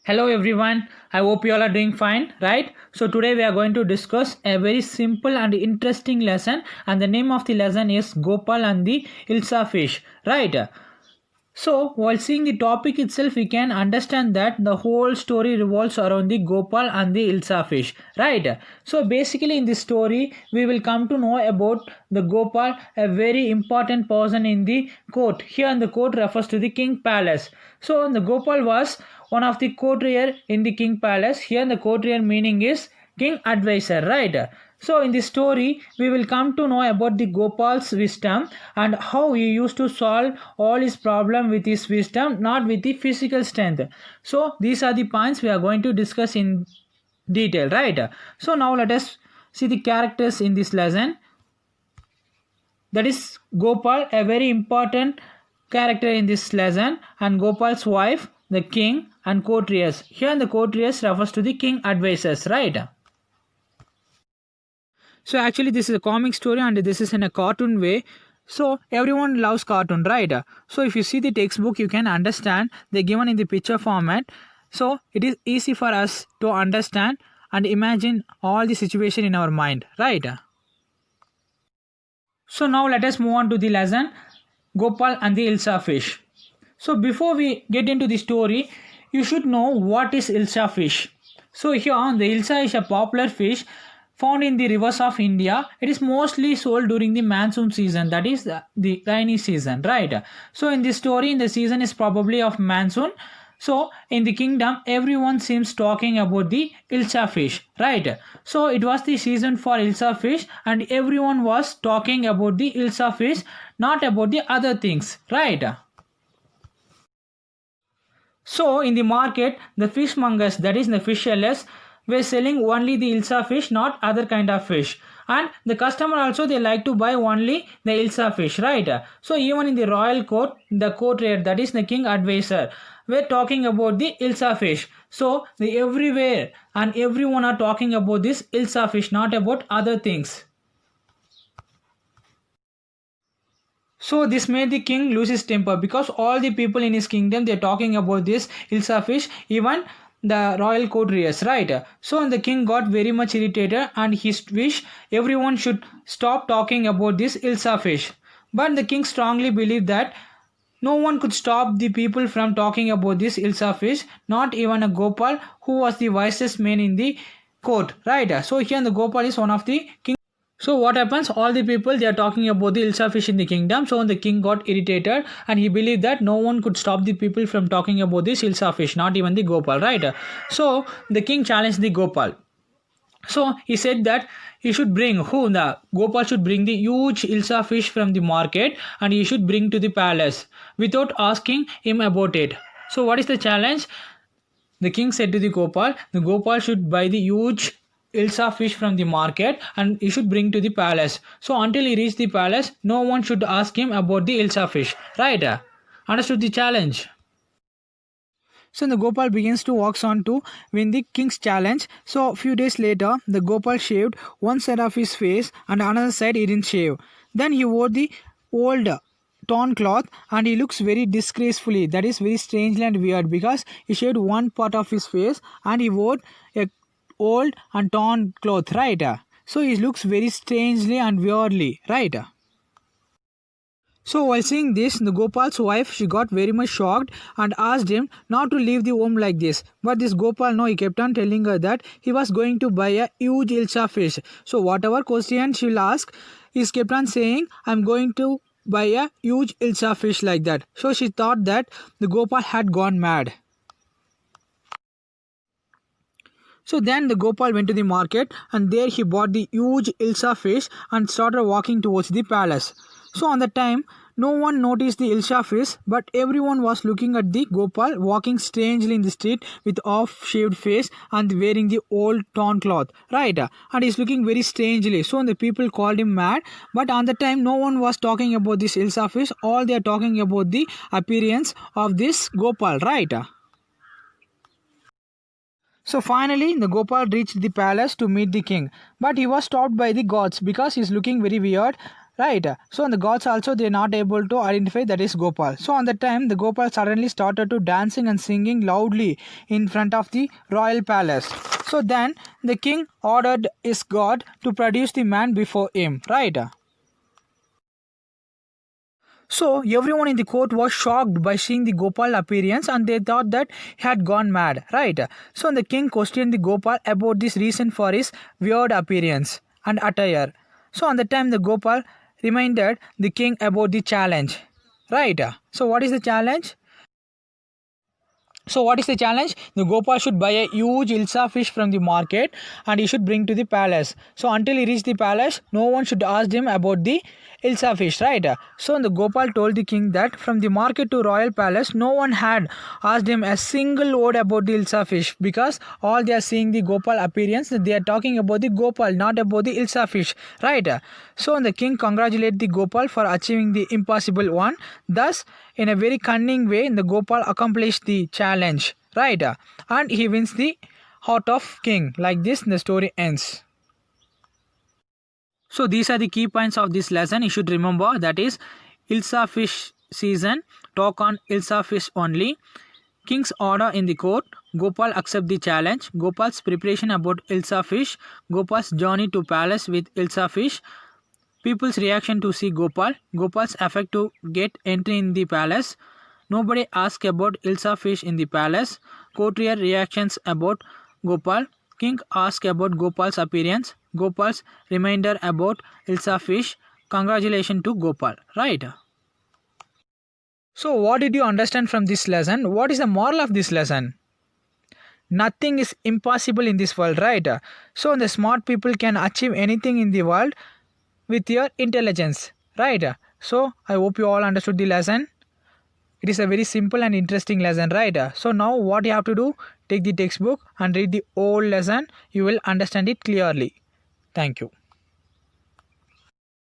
Hello everyone. I hope you all are doing fine, right? So today we are going to discuss a very simple and interesting lesson, and the name of the lesson is Gopal and the Ilsa fish, right? So, while seeing the topic itself, we can understand that the whole story revolves around the Gopal and the Ilsa fish, right? So, basically, in this story, we will come to know about the Gopal, a very important person in the court. Here, in the court refers to the king palace. So, the Gopal was one of the courtier in the king palace. Here, the courtier meaning is king advisor, right? So in this story, we will come to know about the Gopal's wisdom and how he used to solve all his problem with his wisdom, not with the physical strength. So these are the points we are going to discuss in detail, right? So now let us see the characters in this lesson. That is Gopal, a very important character in this lesson, and Gopal's wife, the king, and courtiers. Here the courtiers refers to the king advisors, right? So actually this is a comic story and this is in a cartoon way. So everyone loves cartoon, right? So if you see the textbook, you can understand they're given in the picture format. So it is easy for us to understand and imagine all the situation in our mind, right? So now let us move on to the lesson Gopal and the Ilsa fish. So before we get into the story, you should know what is Ilsa fish. So here the Ilsa is a popular fish found in the rivers of India. It is mostly sold during the monsoon season, that is the rainy season, right? So in this story, in the season is probably of monsoon. So in the kingdom, everyone seems talking about the Ilsa fish, right? So it was the season for Ilsa fish, and everyone was talking about the Ilsa fish, not about the other things, right? So in the market, the fishmongers, that is the fish sellers, were selling only the Ilsa fish, not other kind of fish. And the customer also they like to buy only the Ilsa fish, right? So even in the royal court, the courtier, that is the king advisor, were talking about the Ilsa fish. So the everywhere and everyone are talking about this Ilsa fish, not about other things. So this made the king lose his temper because all the people in his kingdom they're talking about this Ilsa fish, even the royal courtiers, right? So the king got very much irritated and he wish everyone should stop talking about this Ilsa fish. But the king strongly believed that no one could stop the people from talking about this Ilsa fish, not even a Gopal who was the wisest man in the court, right? So here the Gopal is one of the king. So what happens? All the people they are talking about the Ilsa fish in the kingdom. So the king got irritated and he believed that no one could stop the people from talking about this Ilsa fish, not even the Gopal, right? So the king challenged the Gopal. So he said that he should bring who the Gopal should bring the huge Ilsa fish from the market and he should bring to the palace without asking him about it. So what is the challenge? The king said to the Gopal should buy the huge Ilsa fish from the market and he should bring to the palace. So until he reached the palace, no one should ask him about the Ilsa fish. Right? Understood the challenge? So the Gopal begins to walk on to win the king's challenge. So a few days later, the Gopal shaved one side of his face and another side he didn't shave. Then he wore the old torn cloth and he looks very disgracefully. That is very strangely and weird because he shaved one part of his face and he wore a old and torn cloth, right? So he looks very strangely and weirdly, right? So while seeing this, the Gopal's wife she got very much shocked and asked him not to leave the home like this. But this Gopal no, he kept on telling her that he was going to buy a huge Ilsa fish. So whatever question she will ask, he kept on saying, "I'm going to buy a huge Ilsa fish" like that. So she thought that the Gopal had gone mad. So then the Gopal went to the market and there he bought the huge Ilsa fish and started walking towards the palace. So on the time, no one noticed the Ilsa fish, but everyone was looking at the Gopal walking strangely in the street with off-shaved face and wearing the old torn cloth, right? And he's looking very strangely. So the people called him mad, but on the time, no one was talking about this Ilsa fish. All they are talking about the appearance of this Gopal, right? So finally, the Gopal reached the palace to meet the king, but he was stopped by the gods because he is looking very weird. right? So the gods also they're not able to identify that is Gopal. So on the time the Gopal suddenly started to dancing and singing loudly in front of the royal palace. So then the king ordered his god to produce the man before him, right? So everyone in the court was shocked by seeing the Gopal appearance and they thought that he had gone mad, right? So the king questioned the Gopal about this reason for his weird appearance and attire. So on the time the Gopal reminded the king about the challenge, right? So what is the challenge? So what is the challenge? The Gopal should buy a huge Ilsa fish from the market and he should bring to the palace. So until he reached the palace, no one should ask him about the Ilsa fish, right? So the Gopal told the king that from the market to royal palace, no one had asked him a single word about the Ilsa fish because all they are seeing the Gopal appearance, they are talking about the Gopal, not about the Ilsa fish, right? So the king congratulated the Gopal for achieving the impossible one. Thus, in a very cunning way, the Gopal accomplished the challenge, right? And he wins the heart of king. Like this, the story ends. So these are the key points of this lesson. You should remember that is Ilsa fish season. Talk on Ilsa fish only. King's order in the court. Gopal accept the challenge. Gopal's preparation about Ilsa fish. Gopal's journey to palace with Ilsa fish. People's reaction to see Gopal. Gopal's effect to get entry in the palace. Nobody asked about Ilsa fish in the palace. Courtier reactions about Gopal. King asked about Gopal's appearance. Gopal's reminder about Ilsa fish. Congratulations to Gopal. Right? So what did you understand from this lesson? What is the moral of this lesson? Nothing is impossible in this world, right? So the smart people can achieve anything in the world with your intelligence, right? So I hope you all understood the lesson. It is a very simple and interesting lesson, right? So now what you have to do, take the textbook and read the whole lesson. You will understand it clearly. Thank you.